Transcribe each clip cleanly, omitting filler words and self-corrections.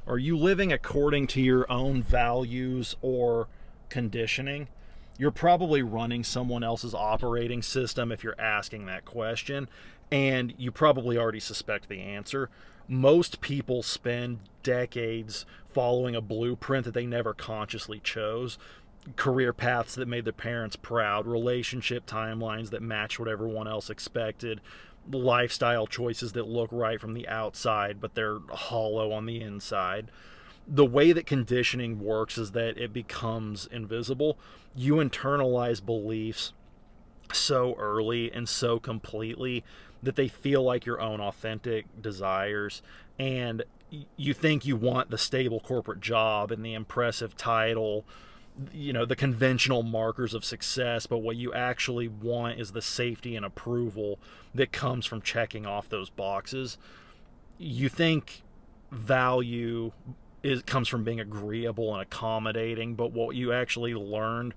Are you living according to your own values or conditioning? You're probably running someone else's operating system if you're asking that question, and you probably already suspect the answer. Most people spend decades following a blueprint that they never consciously chose. Career paths that made their parents proud, relationship timelines that match what everyone else expected, lifestyle choices that look right from the outside, but they're hollow on the inside. The way that conditioning works is that it becomes invisible. You internalize beliefs so early and so completely that they feel like your own authentic desires, and you think you want the stable corporate job and the impressive title, the conventional markers of success, but what you actually want is the safety and approval that comes from checking off those boxes. You think value comes from being agreeable and accommodating, but what you actually learned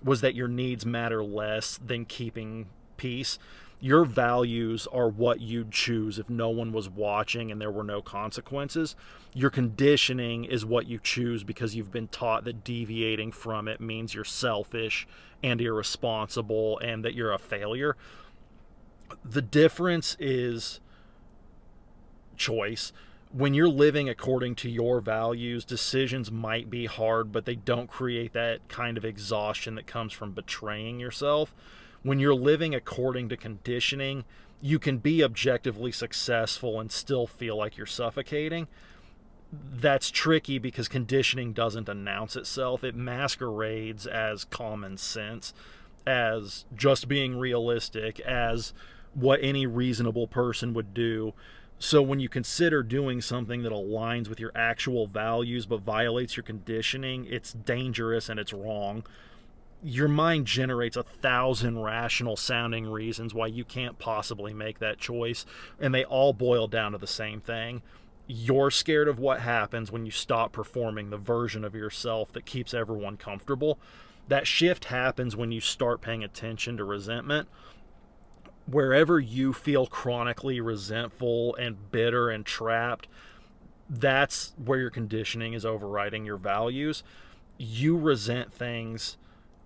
was that your needs matter less than keeping peace. Your values are what you'd choose if no one was watching and there were no consequences. Your conditioning is what you choose because you've been taught that deviating from it means you're selfish and irresponsible and that you're a failure. The difference is choice. When you're living according to your values, decisions might be hard, but they don't create that kind of exhaustion that comes from betraying yourself. When you're living according to conditioning, you can be objectively successful and still feel like you're suffocating. That's tricky because conditioning doesn't announce itself. It masquerades as common sense, as just being realistic, as what any reasonable person would do. So when you consider doing something that aligns with your actual values but violates your conditioning, it's dangerous and it's wrong. Your mind generates 1,000 rational sounding reasons why you can't possibly make that choice, and they all boil down to the same thing. You're scared of what happens when you stop performing the version of yourself that keeps everyone comfortable. That shift happens when you start paying attention to resentment. Wherever you feel chronically resentful and bitter and trapped, that's where your conditioning is overriding your values. You resent things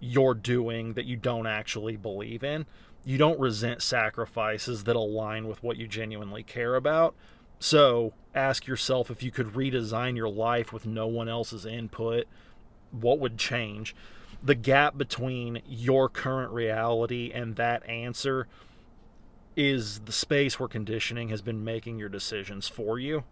you're doing that you don't actually believe in. You don't resent sacrifices that align with what you genuinely care about. So ask yourself, if you could redesign your life with no one else's input, what would change? The gap between your current reality and that answer is the space where conditioning has been making your decisions for you.